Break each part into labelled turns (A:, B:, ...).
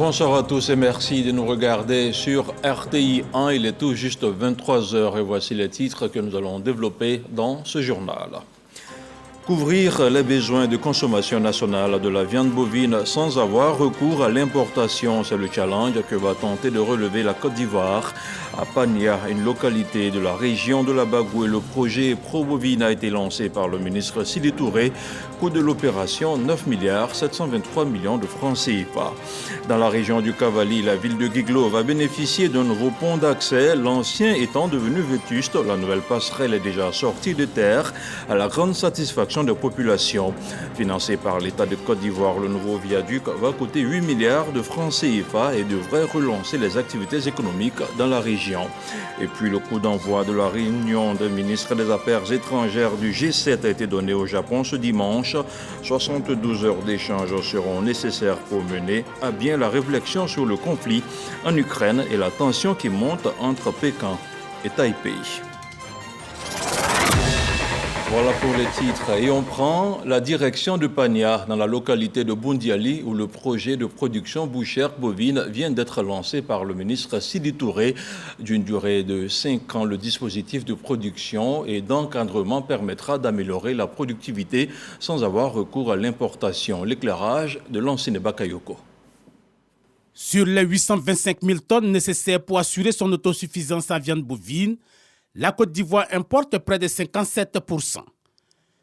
A: Bonsoir à tous et merci de nous regarder sur RTI 1. Il est tout juste 23 heures et voici les titres que nous allons développer dans ce journal. Couvrir les besoins de consommation nationale de la viande bovine sans avoir recours à l'importation, c'est le challenge que va tenter de relever la Côte d'Ivoire. À Pania, une localité de la région de la Bagoué, le projet Pro-Bovine a été lancé par le ministre Sidi Touré. Coût de l'opération 9 723 millions de francs CFA. Dans la région du Cavali, la ville de Guiglo va bénéficier d'un nouveau pont d'accès, l'ancien étant devenu vétuste. La nouvelle passerelle est déjà sortie de terre à la grande satisfaction des populations. Financé par l'État de Côte d'Ivoire, le nouveau viaduc va coûter 8 milliards de francs CFA et devrait relancer les activités économiques dans la région. Et puis le coup d'envoi de la réunion des ministres des Affaires étrangères du G7 a été donné au Japon ce dimanche. 72 heures d'échange seront nécessaires pour mener à bien la réflexion sur le conflit en Ukraine et la tension qui monte entre Pékin et Taipei. Voilà pour les titres. Et on prend la direction de Pania, dans la localité de Boundiali, où le projet de production bouchère bovine vient d'être lancé par le ministre Sidi Touré. D'une durée de 5 ans, le dispositif de production et d'encadrement permettra d'améliorer la productivité sans avoir recours à l'importation. L'éclairage de l'ancien Bakayoko.
B: Sur les 825 000 tonnes nécessaires pour assurer son autosuffisance en viande bovine, la Côte d'Ivoire importe près de 57%.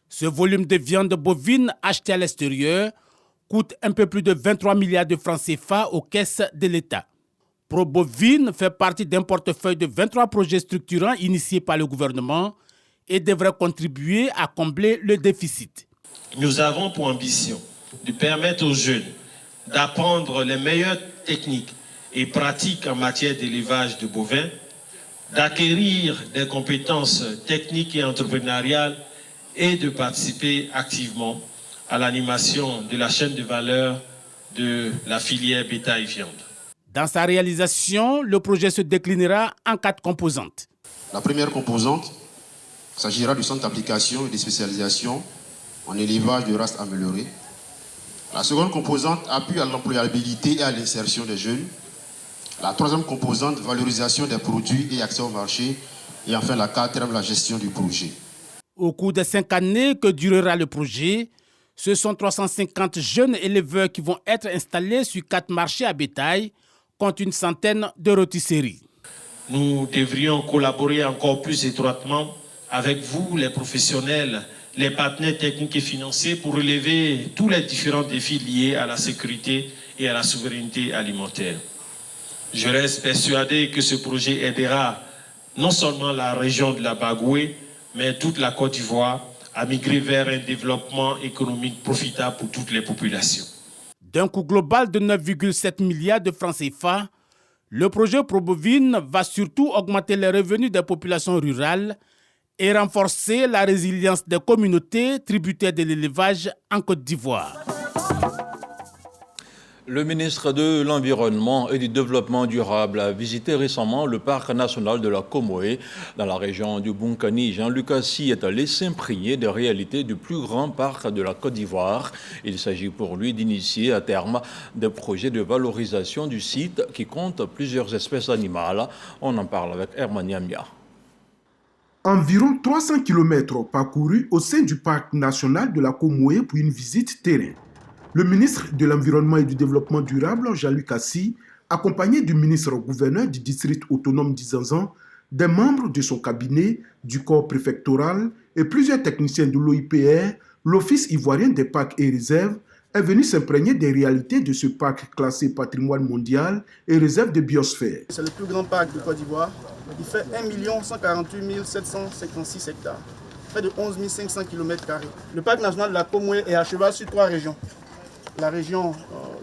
B: Ce volume de viande bovine acheté à l'extérieur coûte un peu plus de 23 milliards de francs CFA aux caisses de l'État. Pro-Bovine fait partie d'un portefeuille de 23 projets structurants initiés par le gouvernement et devrait contribuer à combler le déficit.
C: Nous avons pour ambition de permettre aux jeunes d'apprendre les meilleures techniques et pratiques en matière d'élevage de bovins, d'acquérir des compétences techniques et entrepreneuriales et de participer activement à l'animation de la chaîne de valeur de la filière bétail-viande.
B: Dans sa réalisation, le projet se déclinera en 4 composantes.
D: La première composante s'agira du centre d'application et de spécialisation en élevage de races améliorées. La seconde composante, appui à l'employabilité et à l'insertion des jeunes. La troisième composante, valorisation des produits et accès au marché. Et enfin, la quatrième, la gestion du projet.
B: Au cours des 5 années que durera le projet, ce sont 350 jeunes éleveurs qui vont être installés sur 4 marchés à bétail, contre une centaine de rôtisseries.
C: Nous devrions collaborer encore plus étroitement avec vous, les professionnels, les partenaires techniques et financiers, pour relever tous les différents défis liés à la sécurité et à la souveraineté alimentaire. Je reste persuadé que ce projet aidera non seulement la région de la Bagoué, mais toute la Côte d'Ivoire à migrer vers un développement économique profitable pour toutes les populations.
B: D'un coût global de 9,7 milliards de francs CFA, le projet Pro-Bovine va surtout augmenter les revenus des populations rurales et renforcer la résilience des communautés tributaires de l'élevage en Côte d'Ivoire.
A: Le ministre de l'Environnement et du Développement durable a visité récemment le parc national de la Comoé dans la région du Bunkani. Jean-Luc Assi est allé s'imprégner des réalités du plus grand parc de la Côte d'Ivoire. Il s'agit pour lui d'initier à terme des projets de valorisation du site qui compte plusieurs espèces animales. On en parle avec Herman Yamia.
E: Environ 300 km parcourus au sein du parc national de la Comoé pour une visite terrain. Le ministre de l'Environnement et du Développement durable, Jean-Luc Assi, accompagné du ministre-gouverneur du district autonome d'Izanzan, des membres de son cabinet, du corps préfectoral et plusieurs techniciens de l'OIPR, l'Office ivoirien des parcs et réserves, est venu s'imprégner des réalités de ce parc classé patrimoine mondial et réserve de biosphère.
F: C'est le plus grand parc de Côte d'Ivoire. Il fait 1 148 756 hectares, près de 11 500 km². Le parc national de la Comoé est à cheval sur 3 régions. La région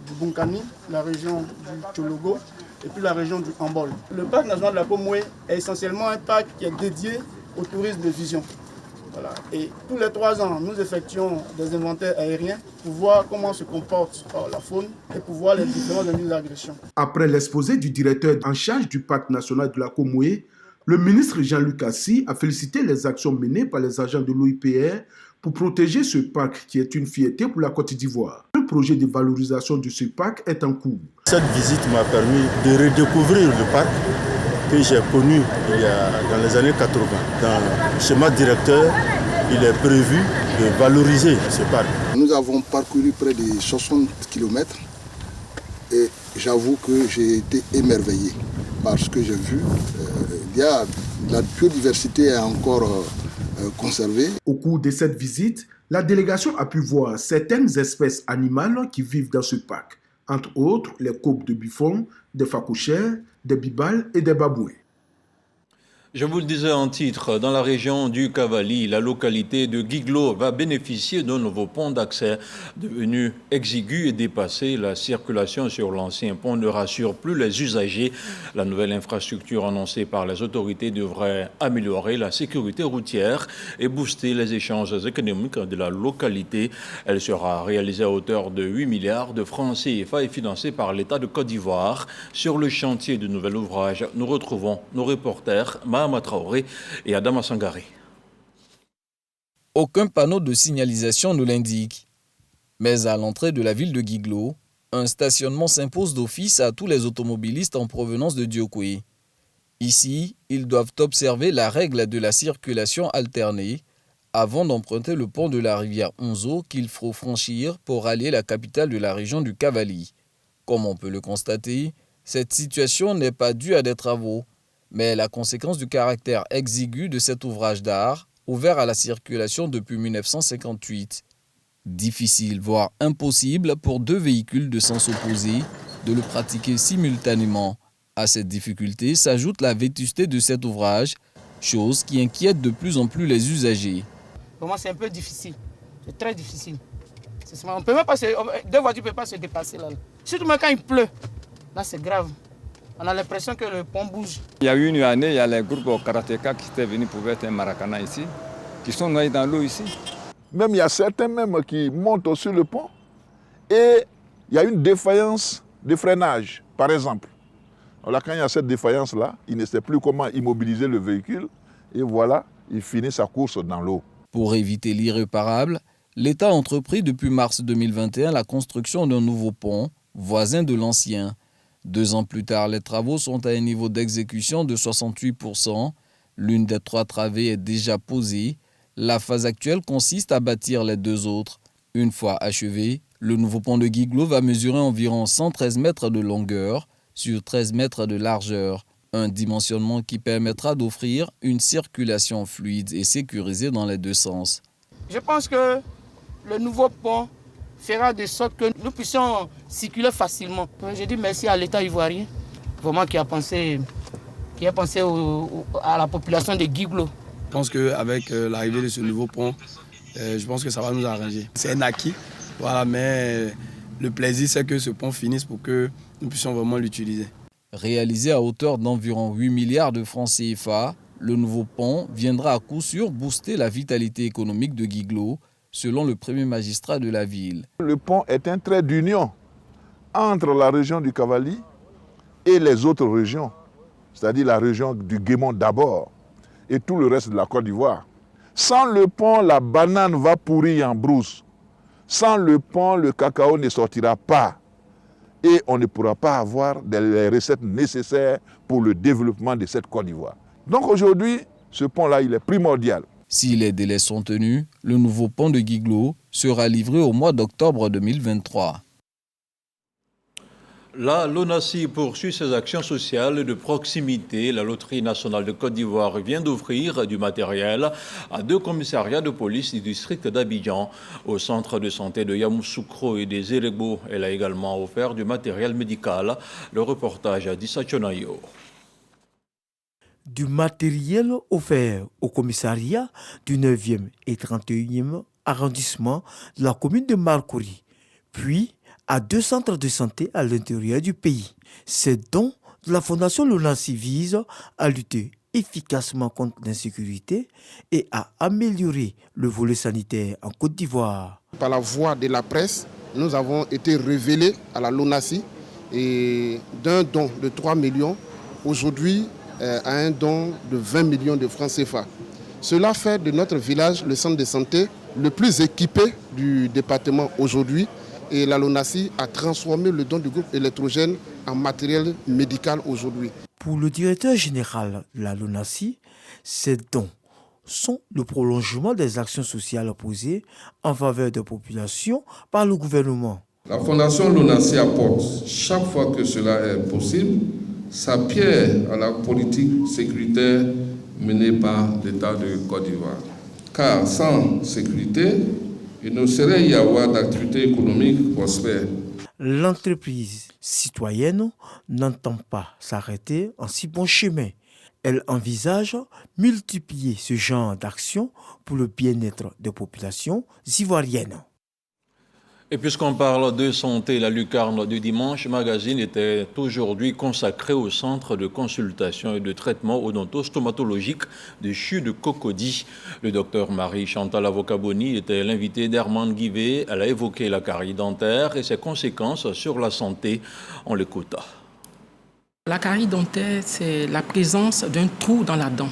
F: du Bunkani, la région du Tchologo et puis la région du Hambol. Le parc national de la Comoé est essentiellement un parc qui est dédié au tourisme de vision. Voilà. Et tous les 3 ans, nous effectuons des inventaires aériens pour voir comment se comporte la faune et pour voir les différents indices d'agression.
E: Après l'exposé du directeur en charge du parc national de la Comoé, le ministre Jean-Luc Assi a félicité les actions menées par les agents de l'OIPR pour protéger ce parc qui est une fierté pour la Côte d'Ivoire. Un projet de valorisation de ce parc est en cours.
G: Cette visite m'a permis de redécouvrir le parc que j'ai connu dans les années 80. Dans le schéma directeur, il est prévu de valoriser ce parc.
H: Nous avons parcouru près de 60 km et j'avoue que j'ai été émerveillé par ce que j'ai vu. La biodiversité est encore conservée.
E: Au cours de cette visite, la délégation a pu voir certaines espèces animales qui vivent dans ce parc, entre autres les coqs de Buffon, des phacochères, des bibales et des babouins.
A: Je vous le disais en titre, dans la région du Cavali, la localité de Guiglo va bénéficier d'un nouveau pont d'accès devenu exigu et dépassé. La circulation sur l'ancien pont ne rassure plus les usagers. La nouvelle infrastructure annoncée par les autorités devrait améliorer la sécurité routière et booster les échanges économiques de la localité. Elle sera réalisée à hauteur de 8 milliards de francs CFA et financée par l'État de Côte d'Ivoire. Sur le chantier du nouvel ouvrage, nous retrouvons nos reporters Mahama Traoré et Adama Sangaré.
I: Aucun panneau de signalisation ne l'indique. Mais à l'entrée de la ville de Guiglo, un stationnement s'impose d'office à tous les automobilistes en provenance de Diokwe. Ici, ils doivent observer la règle de la circulation alternée avant d'emprunter le pont de la rivière Onzo qu'il faut franchir pour allier la capitale de la région du Cavali. Comme on peut le constater, cette situation n'est pas due à des travaux, mais la conséquence du caractère exigu de cet ouvrage d'art, ouvert à la circulation depuis 1958. Difficile, voire impossible pour deux véhicules de sens opposé de le pratiquer simultanément. À cette difficulté s'ajoute la vétusté de cet ouvrage, chose qui inquiète de plus en plus les usagers.
J: Pour moi, c'est un peu difficile. C'est très difficile. On peut même pas deux voitures ne peuvent pas se dépasser là. Surtout quand il pleut. Là, c'est grave. On a l'impression que le pont bouge.
K: Il y a eu une année, il y a les groupes karatéka qui étaient venus pour faire un maracana ici, qui sont noyés dans l'eau ici.
L: Même il y a certains même qui montent sur le pont et il y a une défaillance de freinage, par exemple. Alors quand il y a cette défaillance-là, il ne sait plus comment immobiliser le véhicule et voilà, il finit sa course dans l'eau.
I: Pour éviter l'irréparable, l'État a entrepris depuis mars 2021 la construction d'un nouveau pont, voisin de l'ancien. 2 ans plus tard, les travaux sont à un niveau d'exécution de 68%. L'une des 3 travées est déjà posée. La phase actuelle consiste à bâtir les 2 autres. Une fois achevé, le nouveau pont de Guiglo va mesurer environ 113 mètres de longueur sur 13 mètres de largeur. Un dimensionnement qui permettra d'offrir une circulation fluide et sécurisée dans les 2 sens.
J: Je pense que le nouveau pont fera de sorte que nous puissions circuler facilement. Je dis merci à l'État ivoirien, vraiment qui a pensé à la population de Guiglo.
M: Je pense qu'avec l'arrivée de ce nouveau pont, je pense que ça va nous arranger. C'est un acquis, voilà, mais le plaisir c'est que ce pont finisse pour que nous puissions vraiment l'utiliser.
I: Réalisé à hauteur d'environ 8 milliards de francs CFA, le nouveau pont viendra à coup sûr booster la vitalité économique de Guiglo, selon le premier magistrat de la ville.
L: Le pont est un trait d'union entre la région du Cavali et les autres régions, c'est-à-dire la région du Guémon d'abord et tout le reste de la Côte d'Ivoire. Sans le pont, la banane va pourrir en brousse. Sans le pont, le cacao ne sortira pas. Et on ne pourra pas avoir les recettes nécessaires pour le développement de cette Côte d'Ivoire. Donc aujourd'hui, ce pont-là, il est primordial.
I: Si les délais sont tenus, le nouveau pont de Guiglo sera livré au mois d'octobre 2023.
A: La LONASI poursuit ses actions sociales de proximité. La Loterie nationale de Côte d'Ivoire vient d'offrir du matériel à 2 commissariats de police du district d'Abidjan. Au centre de santé de Yamoussoukro et des Erebo, elle a également offert du matériel médical. Le reportage à Dissa Chonayo.
N: Du matériel offert au commissariat du 9e et 31e arrondissement de la commune de Marcory, puis à 2 centres de santé à l'intérieur du pays. Ces dons de la Fondation LONASI visent à lutter efficacement contre l'insécurité et à améliorer le volet sanitaire en Côte d'Ivoire.
H: Par la voie de la presse, nous avons été révélés à la LONASI et d'un don de 3 millions, aujourd'hui à un don de 20 millions de francs CFA. Cela fait de notre village le centre de santé le plus équipé du département aujourd'hui
O: Et la LONASI a transformé le don du groupe électrogène en matériel médical aujourd'hui.
N: Pour le directeur général de la LONASI, ces dons sont le prolongement des actions sociales posées en faveur des populations par le gouvernement.
P: La Fondation LONASI apporte, chaque fois que cela est possible, sa pierre à la politique sécuritaire menée par l'État de Côte d'Ivoire. Car sans sécurité, il ne saurait y avoir d'activité économique prospère.
N: L'entreprise citoyenne n'entend pas s'arrêter en si bon chemin. Elle envisage multiplier ce genre d'actions pour le bien-être des populations ivoiriennes.
A: Et puisqu'on parle de santé, la lucarne du dimanche magazine était aujourd'hui consacrée au centre de consultation et de traitement odontostomatologique de CHU de Cocody. Le docteur Marie-Chantal Avocaboni était l'invité d'Herman Guivet. Elle a évoqué la carie dentaire et ses conséquences sur la santé. On l'écouta.
Q: La carie dentaire, c'est la présence d'un trou dans la dent.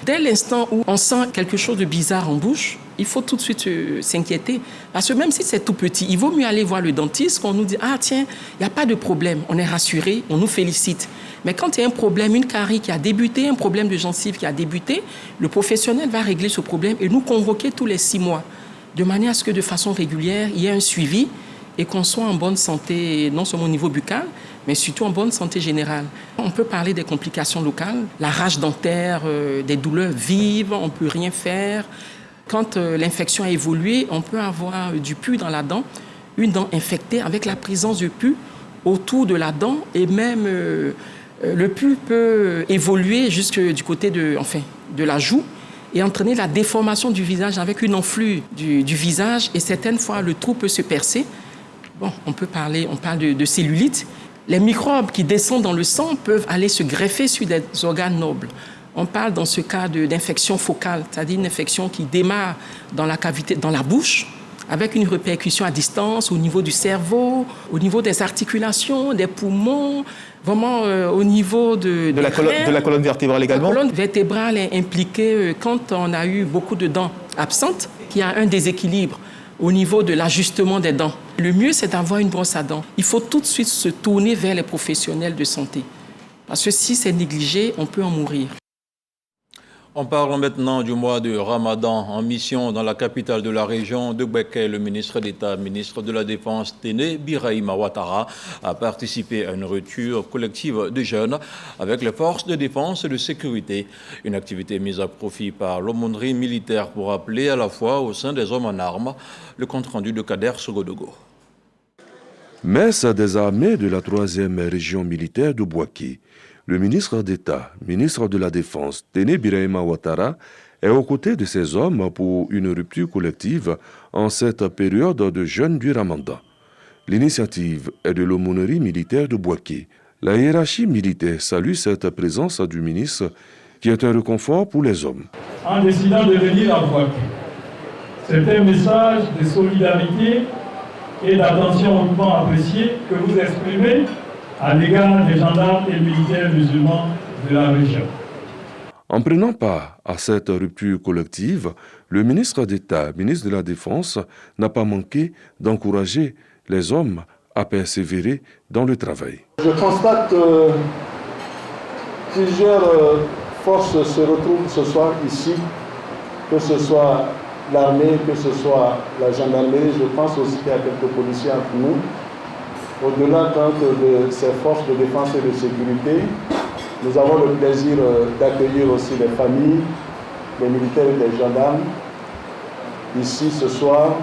Q: Dès l'instant où on sent quelque chose de bizarre en bouche, il faut tout de suite s'inquiéter. Parce que même si c'est tout petit, il vaut mieux aller voir le dentiste, qu'on nous dit « Ah tiens, il n'y a pas de problème ». On est rassuré, on nous félicite. Mais quand il y a un problème, une carie qui a débuté, un problème de gencive qui a débuté, le professionnel va régler ce problème et nous convoquer tous les 6 mois, de manière à ce que de façon régulière, il y ait un suivi et qu'on soit en bonne santé, non seulement au niveau buccal, mais surtout en bonne santé générale. On peut parler des complications locales, la rage dentaire, des douleurs vives, on ne peut rien faire. Quand l'infection a évolué, on peut avoir du pus dans la dent, une dent infectée avec la présence de pus autour de la dent et même le pus peut évoluer jusque du côté de la joue et entraîner la déformation du visage avec une enflure du visage et certaines fois le trou peut se percer. Bon, on parle de cellulite. Les microbes qui descendent dans le sang peuvent aller se greffer sur des organes nobles. On parle dans ce cas d'infection focale, c'est-à-dire une infection qui démarre dans la cavité, dans la bouche, avec une répercussion à distance au niveau du cerveau, au niveau des articulations, des poumons, vraiment au niveau de
R: la colonne vertébrale également.
Q: La colonne vertébrale est impliquée quand on a eu beaucoup de dents absentes, qu'il y a un déséquilibre au niveau de l'ajustement des dents. Le mieux, c'est d'avoir une brosse à dents. Il faut tout de suite se tourner vers les professionnels de santé. Parce que si c'est négligé, on peut en mourir.
A: On parle maintenant du mois de Ramadan. En mission dans la capitale de la région de Békay, le ministre d'État, ministre de la Défense, Téné Birahima Ouattara, a participé à une rupture collective de jeunes avec les forces de défense et de sécurité. Une activité mise à profit par l'aumônerie militaire pour appeler à la fois au sein des hommes en armes. Le compte-rendu de Kader Sogodogo.
S: Messe des armées de la 3e région militaire de Bouaké. Le ministre d'État, ministre de la Défense, Téné Birahima Ouattara, est aux côtés de ces hommes pour une rupture collective en cette période de jeûne du Ramadan. L'initiative est de l'aumônerie militaire de Bouaké. La hiérarchie militaire salue cette présence du ministre qui est un réconfort pour les hommes.
T: En décidant de venir à Bouaké, c'est un message de solidarité et d'attention hautement apprécié que vous exprimez à l'égard des gendarmes et militaires musulmans de la région.
S: En prenant part à cette rupture collective, le ministre d'État, ministre de la Défense, n'a pas manqué d'encourager les hommes à persévérer dans le travail.
U: Je constate que plusieurs forces se retrouvent ce soir ici, que ce soit l'armée, que ce soit la gendarmerie. Je pense aussi qu'il y a quelques policiers entre nous. Au-delà de ces forces de défense et de sécurité, nous avons le plaisir d'accueillir aussi les familles, les militaires et les gendarmes ici ce soir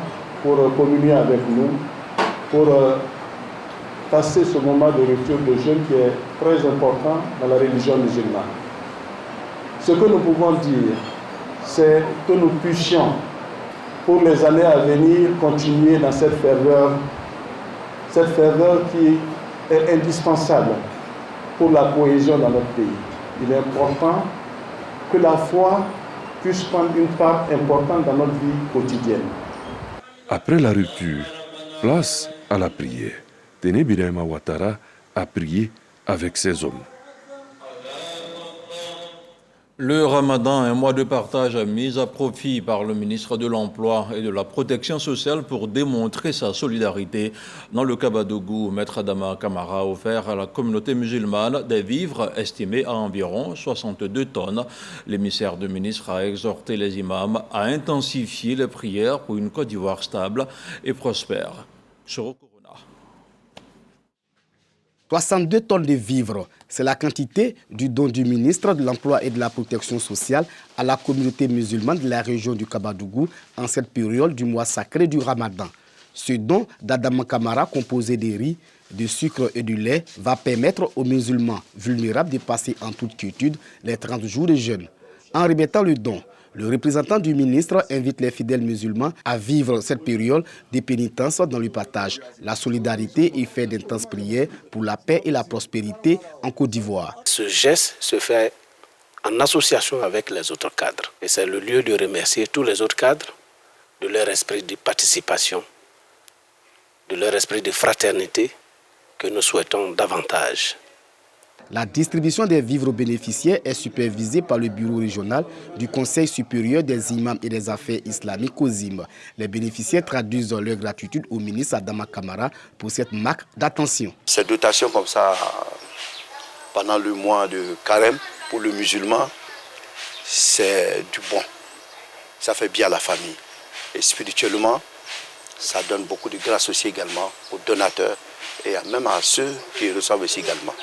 U: pour communier avec nous, pour passer ce moment de rupture de jeûne qui est très important dans la religion musulmane. Ce que nous pouvons dire, c'est que nous puissions, pour les années à venir, continuer dans cette ferveur qui est indispensable pour la cohésion dans notre pays. Il est important que la foi puisse prendre une part importante dans notre vie quotidienne.
S: Après la rupture, place à la prière. Téné Birahima Ouattara a prié avec ses hommes.
A: Le Ramadan, un mois de partage mis à profit par le ministre de l'Emploi et de la Protection sociale pour démontrer sa solidarité. Dans le Kabadougou, Maître Adama Kamara a offert à la communauté musulmane des vivres estimés à environ 62 tonnes. L'émissaire du ministre a exhorté les imams à intensifier les prières pour une Côte d'Ivoire stable et prospère.
D: 62 tonnes de vivres, c'est la quantité du don du ministre de l'Emploi et de la Protection sociale à la communauté musulmane de la région du Kabadougou en cette période du mois sacré du Ramadan. Ce don d'Adama Kamara, composé de riz, de sucre et du lait, va permettre aux musulmans vulnérables de passer en toute quiétude les 30 jours de jeûne. En remettant le don, le représentant du ministre invite les fidèles musulmans à vivre cette période de pénitence dans le partage, la solidarité et faire d'intenses prières pour la paix et la prospérité en Côte d'Ivoire.
V: Ce geste se fait en association avec les autres cadres. Et c'est le lieu de remercier tous les autres cadres de leur esprit de participation, de leur esprit de fraternité que nous souhaitons davantage.
D: La distribution des vivres aux bénéficiaires est supervisée par le bureau régional du Conseil supérieur des imams et des affaires islamiques COSIM. Les bénéficiaires traduisent leur gratitude au ministre Adama Kamara pour cette marque d'attention.
W: Ces dotations comme ça, pendant le mois de carême, pour le musulman, c'est du bon. Ça fait bien à la famille. Et spirituellement, ça donne beaucoup de grâce aussi également aux donateurs et même à ceux qui reçoivent aussi également.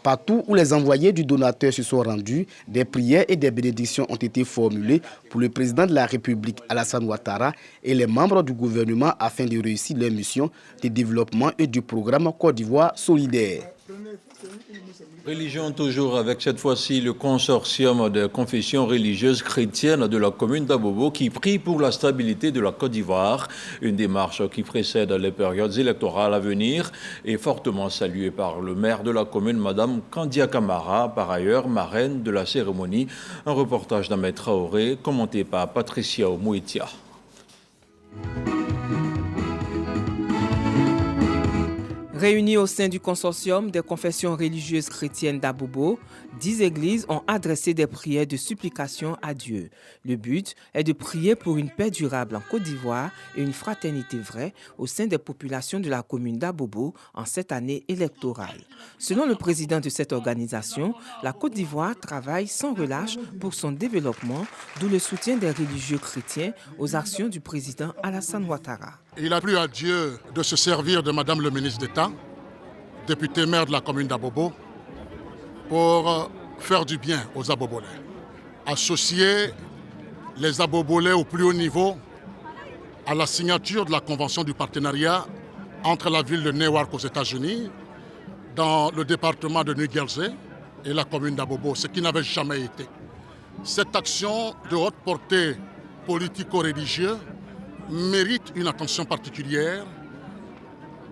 D: Partout où les envoyés du donateur se sont rendus, des prières et des bénédictions ont été formulées pour le président de la République, Alassane Ouattara, et les membres du gouvernement afin de réussir leur mission de développement et du programme Côte d'Ivoire solidaire.
A: Religion toujours avec cette fois-ci le consortium de confessions religieuses chrétiennes de la commune d'Abobo qui prie pour la stabilité de la Côte d'Ivoire. Une démarche qui précède les périodes électorales à venir et fortement saluée par le maire de la commune, Madame Kandia Kamara, par ailleurs marraine de la cérémonie. Un reportage d'Ahmed Traoré commenté par Patricia Omouitia.
X: Réunis au sein du consortium des confessions religieuses chrétiennes d'Abobo, 10 églises ont adressé des prières de supplication à Dieu. Le but est de prier pour une paix durable en Côte d'Ivoire et une fraternité vraie au sein des populations de la commune d'Abobo en cette année électorale. Selon le président de cette organisation, la Côte d'Ivoire travaille sans relâche pour son développement, d'où le soutien des religieux chrétiens aux actions du président Alassane Ouattara.
Y: Il a plu à Dieu de se servir de Madame le ministre d'État, députée maire de la commune d'Abobo, pour faire du bien aux Abobolais. Associer les Abobolais au plus haut niveau à la signature de la convention du partenariat entre la ville de Newark aux États-Unis, dans le département de New Jersey et la commune d'Abobo, ce qui n'avait jamais été. Cette action de haute portée politico-religieuse mérite une attention particulière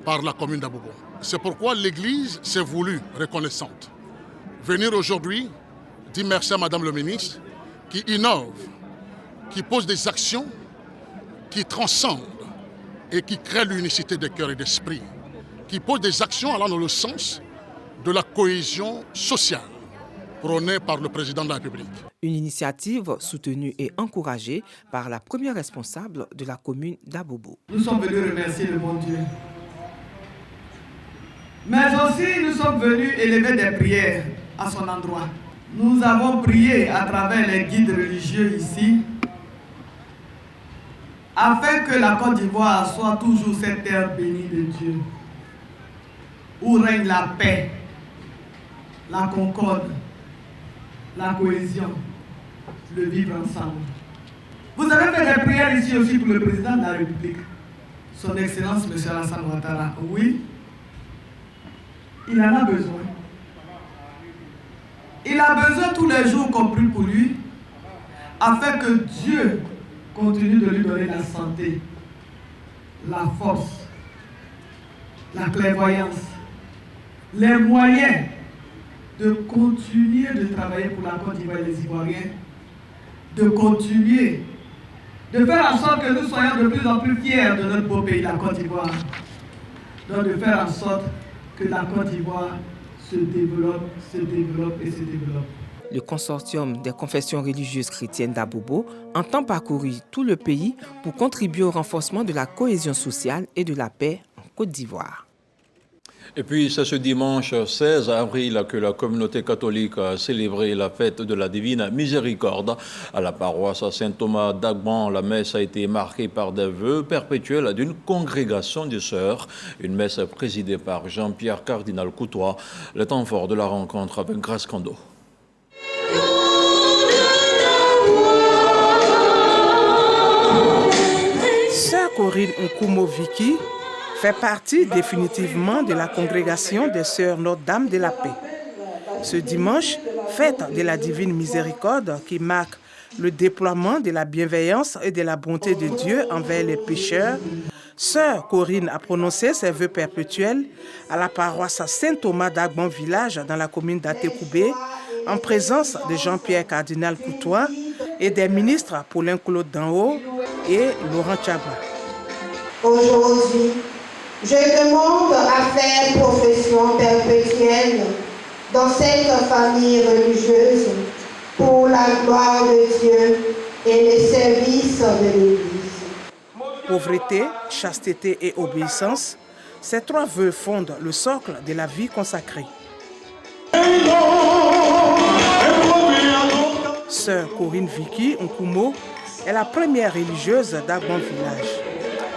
Y: par la commune d'Abobo. C'est pourquoi l'Église s'est voulue reconnaissante. Venir aujourd'hui dire merci à Madame le ministre qui innove, qui pose des actions qui transcendent et qui créent l'unicité des cœurs et d'esprit, qui pose des actions allant dans le sens de la cohésion sociale prônée par le président de la République.
X: Une initiative soutenue et encouragée par la première responsable de la commune d'Abobo.
Z: Nous sommes venus remercier le bon Dieu. Mais aussi nous sommes venus élever des prières à son endroit. Nous avons prié à travers les guides religieux ici afin que la Côte d'Ivoire soit toujours cette terre bénie de Dieu où règne la paix, la concorde, la cohésion, le vivre ensemble. Vous avez fait des prières ici aussi pour le président de la République, son Excellence M. Alassane Ouattara. Oui, il en a besoin. Il a besoin tous les jours qu'on prie pour lui, afin que Dieu continue de lui donner la santé, la force, la clairvoyance, les moyens de continuer de travailler pour la Côte d'Ivoire et les Ivoiriens, de continuer de faire en sorte que nous soyons de plus en plus fiers de notre beau pays, la Côte d'Ivoire. Donc de faire en sorte que la Côte d'Ivoire se développe et se développe.
X: Le consortium des confessions religieuses chrétiennes d'Abobo entend parcourir tout le pays pour contribuer au renforcement de la cohésion sociale et de la paix en Côte d'Ivoire.
A: Et puis, c'est ce dimanche 16 avril que la communauté catholique a célébré la fête de la Divine Miséricorde. À la paroisse Saint-Thomas d'Agban, la messe a été marquée par des vœux perpétuels d'une congrégation de sœurs. Une messe présidée par Jean-Pierre Cardinal Coutois. Le temps fort de la rencontre avec Grace Kando.
B: Sœur Corinne Nkumo-Vicky fait partie définitivement de la congrégation des Sœurs Notre-Dame de la Paix. Ce dimanche, fête de la Divine Miséricorde qui marque le déploiement de la bienveillance et de la bonté de Dieu envers les pécheurs, Sœur Corinne a prononcé ses vœux perpétuels à la paroisse Saint-Thomas d'Agban Village dans la commune d'Atekoubé, en présence de Jean-Pierre Cardinal Coutois et des ministres Paulin-Claude Danhaut et Laurent Tchaba.
C: Aujourd'hui, je demande à faire profession perpétuelle dans cette famille religieuse pour la gloire de Dieu et le service de l'Église.
B: Pauvreté, chasteté et obéissance, ces trois vœux fondent le socle de la vie consacrée. Sœur Corinne Vicky Nkumo est la première religieuse d'Agban Village.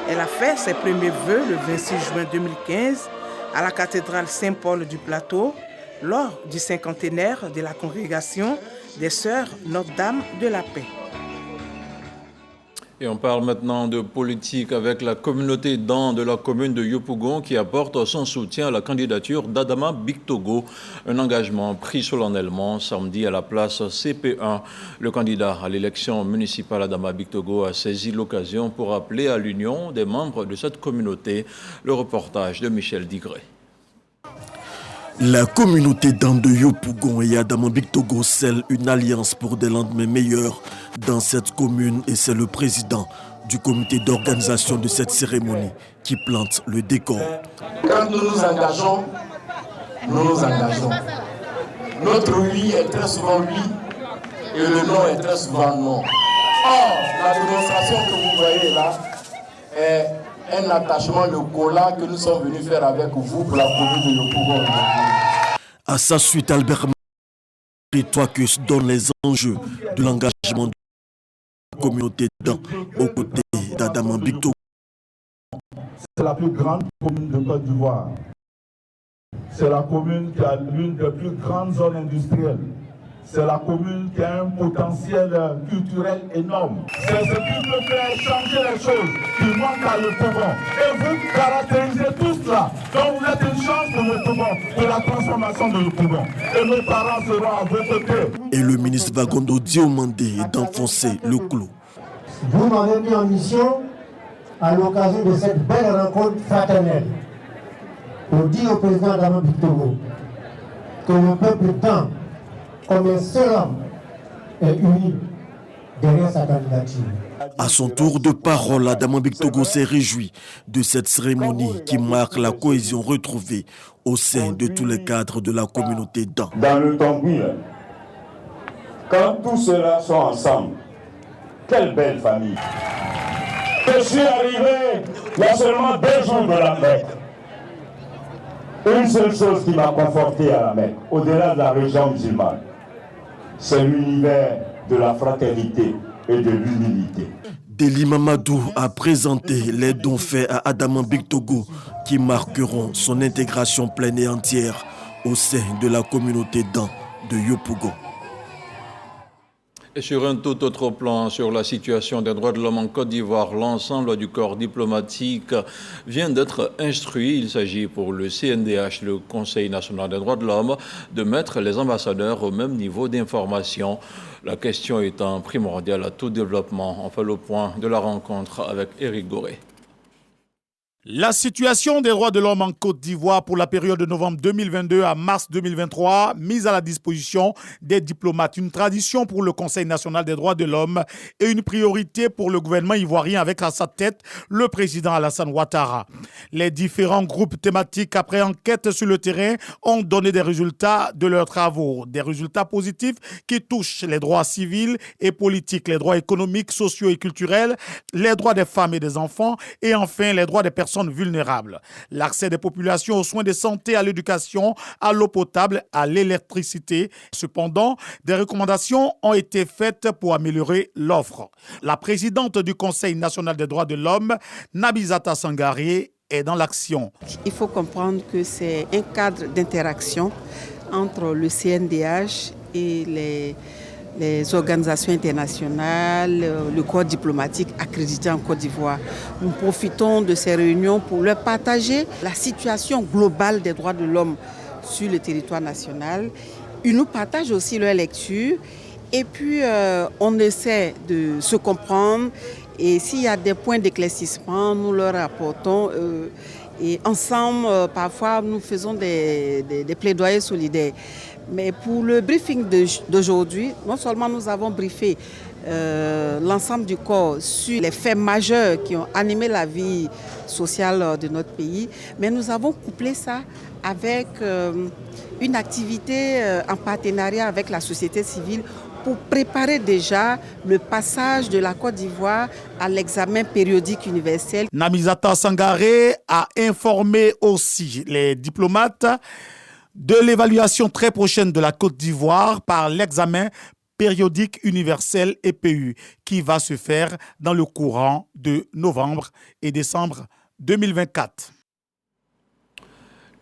B: Elle a fait ses premiers vœux le 26 juin 2015 à la cathédrale Saint-Paul du Plateau lors du cinquantenaire de la congrégation des Sœurs Notre-Dame de la Paix.
A: Et on parle maintenant de politique avec la communauté Dan de la commune de Yopougon qui apporte son soutien à la candidature d'Adama Bictogo, un engagement pris solennellement samedi à la place CP1. Le candidat à l'élection municipale Adama Bictogo a saisi l'occasion pour appeler à l'union des membres de cette communauté. Le reportage de Michel Digré.
E: La communauté Dan de Yopougon et Adama Bictogo scellent une alliance pour des lendemains meilleurs dans cette commune et c'est le président du comité d'organisation de cette cérémonie qui plante le décor.
F: Quand nous nous engageons, nous nous engageons. Notre oui est très souvent oui et le non est très souvent non. Or, la démonstration que vous voyez là est un attachement, le collat que nous sommes venus faire avec vous pour la commune de Yopougon.
E: À sa suite, Albert Toicus donne les enjeux de l'engagement de la communauté Dan aux côtés d'Adama Bictogo.
G: C'est la plus grande commune de Côte d'Ivoire. C'est la commune qui a l'une des plus grandes zones industrielles. C'est la commune qui a un potentiel culturel énorme. C'est ce qui peut faire changer les choses, qui manque à Yopougon. Et vous caractérisez tout cela. Donc vous êtes une chance pour Yopougon, pour la transformation de Yopougon. Et nos parents seront à vos côtés.
E: Et le ministre Vagondo Diomandé d'enfoncer le clou.
K: Vous m'avez mis en mission à l'occasion de cette belle rencontre fraternelle pour dire au président Adama Bictogo que le peuple Dan, comme un seul homme, est uni derrière sa candidature.
E: À son tour de parole, Adama Bictogo s'est réjoui de cette cérémonie qui marque la cohésion retrouvée au sein de tous les cadres de la communauté Dan.
G: Dans le Tambouille, quand tous ceux-là sont ensemble, quelle belle famille. Je suis arrivé il y a seulement 2 jours de la Mecque. Une seule chose qui m'a conforté à la Mecque, au-delà de la région musulmane, c'est l'univers de la fraternité et de l'humilité.
E: Deli Mamadou a présenté les dons faits à Adama Bictogo qui marqueront son intégration pleine et entière au sein de la communauté Dan de Yopougon.
A: Et sur un tout autre plan, sur la situation des droits de l'homme en Côte d'Ivoire, l'ensemble du corps diplomatique vient d'être instruit. Il s'agit pour le CNDH, le Conseil national des droits de l'homme, de mettre les ambassadeurs au même niveau d'information. La question étant primordiale à tout développement. On fait le point de la rencontre avec Éric Goré.
H: La situation des droits de l'homme en Côte d'Ivoire pour la période de novembre 2022 à mars 2023, mise à la disposition des diplomates, une tradition pour le Conseil national des droits de l'homme et une priorité pour le gouvernement ivoirien avec à sa tête le président Alassane Ouattara. Les différents groupes thématiques après enquête sur le terrain ont donné des résultats de leurs travaux, des résultats positifs qui touchent les droits civils et politiques, les droits économiques, sociaux et culturels, les droits des femmes et des enfants et enfin les droits des personnes vulnérables. L'accès des populations aux soins de santé, à l'éducation, à l'eau potable, à l'électricité. Cependant, des recommandations ont été faites pour améliorer l'offre. La présidente du Conseil national des droits de l'homme, Nabizata Sangaré, est dans l'action.
I: Il faut comprendre que c'est un cadre d'interaction entre le CNDH et les organisations internationales, le corps diplomatique accrédité en Côte d'Ivoire. Nous profitons de ces réunions pour leur partager la situation globale des droits de l'homme sur le territoire national. Ils nous partagent aussi leurs lectures et puis on essaie de se comprendre et s'il y a des points d'éclaircissement, nous leur apportons et ensemble, parfois, nous faisons des plaidoyers solidaires. Mais pour le briefing d'aujourd'hui, non seulement nous avons briefé l'ensemble du corps sur les faits majeurs qui ont animé la vie sociale de notre pays, mais nous avons couplé ça avec une activité en partenariat avec la société civile pour préparer déjà le passage de la Côte d'Ivoire à l'examen périodique universel.
H: Nabizata Sangaré a informé aussi les diplomates de l'évaluation très prochaine de la Côte d'Ivoire par l'examen périodique universel EPU qui va se faire dans le courant de novembre et décembre 2024.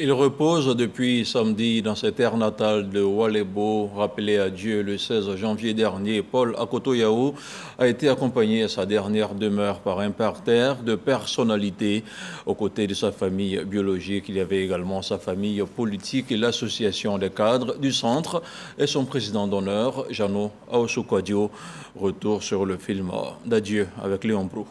A: Il repose depuis samedi dans cette terre natale de Oualebo, rappelé à Dieu le 16 janvier dernier. Paul Akoto-Yao a été accompagné à sa dernière demeure par un parterre de personnalités. Aux côtés de sa famille biologique, il y avait également sa famille politique et l'association des cadres du centre et son président d'honneur, Jano Aousou-Kouadio. Retour sur le film d'adieu avec Léon Brou.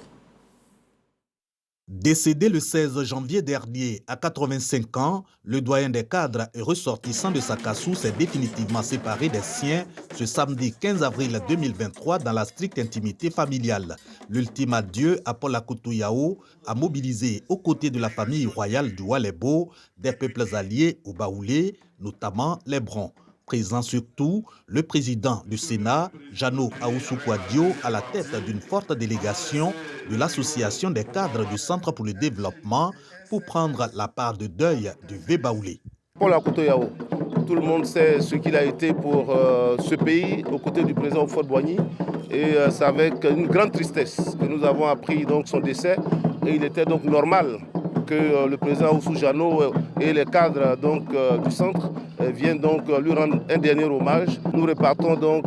J: Décédé le 16 janvier dernier à 85 ans, le doyen des cadres et ressortissant de Sakassou s'est définitivement séparé des siens ce samedi 15 avril 2023 dans la stricte intimité familiale. L'ultime adieu à Paul Akoto-Yao a mobilisé aux côtés de la famille royale du Oualebo des peuples alliés au Baoulé, notamment les Brons. Présent surtout, le président du Sénat, Jano Aousou-Kouadio, à la tête d'une forte délégation de l'association des cadres du Centre pour le développement pour prendre la part de deuil du Vébaoulé.
U: Paul Akoto-Yao, tout le monde sait ce qu'il a été pour ce pays aux côtés du président Houphouët-Boigny et c'est avec une grande tristesse que nous avons appris donc son décès et il était donc normal que le président Oussou Jano et les cadres donc, du centre viennent donc lui rendre un dernier hommage. Nous repartons donc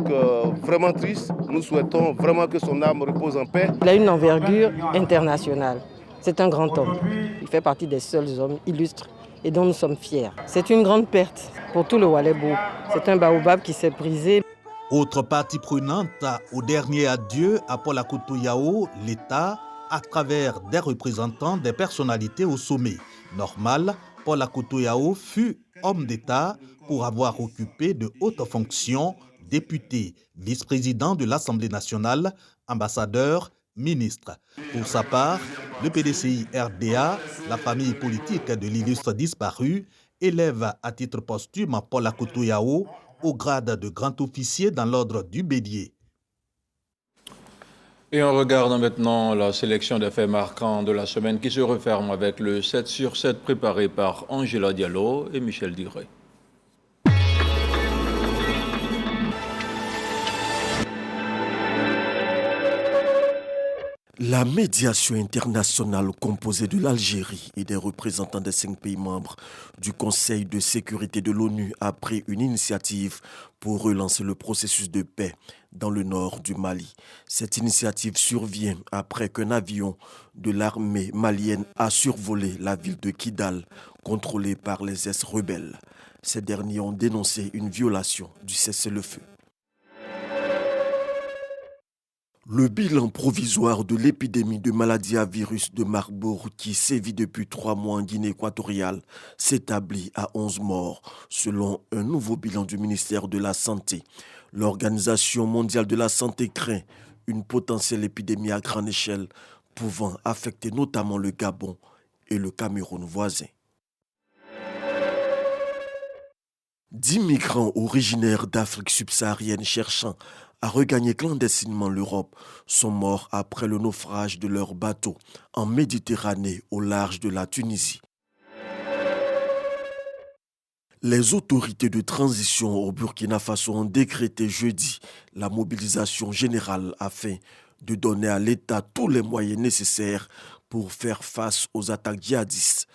U: vraiment tristes. Nous souhaitons vraiment que son âme repose en paix.
L: Il a une envergure internationale. C'est un grand homme. Il fait partie des seuls hommes illustres et dont nous sommes fiers. C'est une grande perte pour tout le Oualebo. C'est un baobab qui s'est brisé.
J: Autre partie prenante au dernier adieu à Paul Akoto-Yao, l'État, à travers des représentants des personnalités au sommet. Normal, Paul Akoto-Yao fut homme d'État pour avoir occupé de hautes fonctions, député, vice-président de l'Assemblée nationale, ambassadeur, ministre. Pour sa part, le PDCI RDA, la famille politique de l'illustre disparu, élève à titre posthume Paul Akoto-Yao au grade de grand officier dans l'ordre du Bélier.
A: Et on regarde maintenant la sélection des faits marquants de la semaine qui se referme avec le 7 sur 7 préparé par Angela Diallo et Michel Diré.
E: La médiation internationale composée de l'Algérie et des représentants des 5 pays membres du Conseil de sécurité de l'ONU a pris une initiative pour relancer le processus de paix dans le nord du Mali. Cette initiative survient après qu'un avion de l'armée malienne a survolé la ville de Kidal, contrôlée par les ex-rebelles. Ces derniers ont dénoncé une violation du cessez-le-feu. Le bilan provisoire de l'épidémie de maladie à virus de Marburg qui sévit depuis 3 mois en Guinée équatoriale s'établit à 11 morts, selon un nouveau bilan du ministère de la Santé. L'Organisation mondiale de la santé craint une potentielle épidémie à grande échelle pouvant affecter notamment le Gabon et le Cameroun voisin. 10 migrants originaires d'Afrique subsaharienne cherchant à regagner clandestinement l'Europe sont morts après le naufrage de leur bateau en Méditerranée au large de la Tunisie. Les autorités de transition au Burkina Faso ont décrété jeudi la mobilisation générale afin de donner à l'État tous les moyens nécessaires pour faire face aux attaques djihadistes.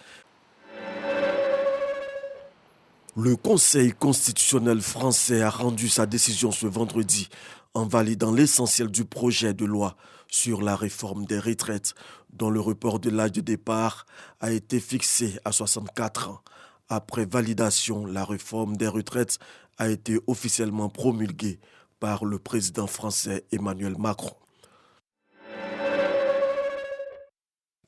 E: Le Conseil constitutionnel français a rendu sa décision ce vendredi en validant l'essentiel du projet de loi sur la réforme des retraites, dont le report de l'âge de départ a été fixé à 64 ans. Après validation, la réforme des retraites a été officiellement promulguée par le président français Emmanuel Macron.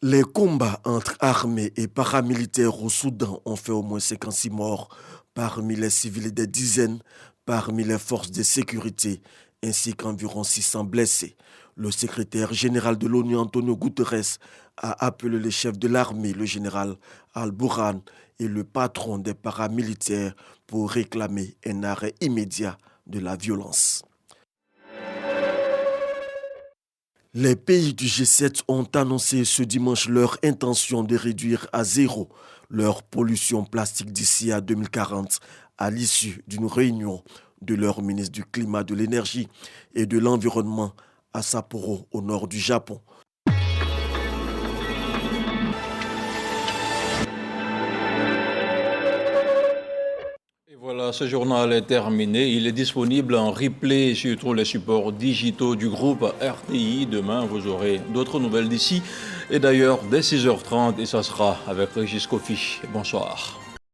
E: Les combats entre armées et paramilitaires au Soudan ont fait au moins 56 morts, parmi les civils et des dizaines, parmi les forces de sécurité, ainsi qu'environ 600 blessés. Le secrétaire général de l'ONU, Antonio Guterres, a appelé le chef de l'armée, le général Al-Burhan, et le patron des paramilitaires pour réclamer un arrêt immédiat de la violence. Les pays du G7 ont annoncé ce dimanche leur intention de réduire à zéro leur pollution plastique d'ici à 2040 à l'issue d'une réunion de leur ministre du Climat, de l'Énergie et de l'Environnement à Sapporo, au nord du Japon.
A: Voilà, ce journal est terminé. Il est disponible en replay sur tous les supports digitaux du groupe RTI. Demain, vous aurez d'autres nouvelles d'ici. Et d'ailleurs, dès 6h30, et ça sera avec Régis Kofi. Bonsoir.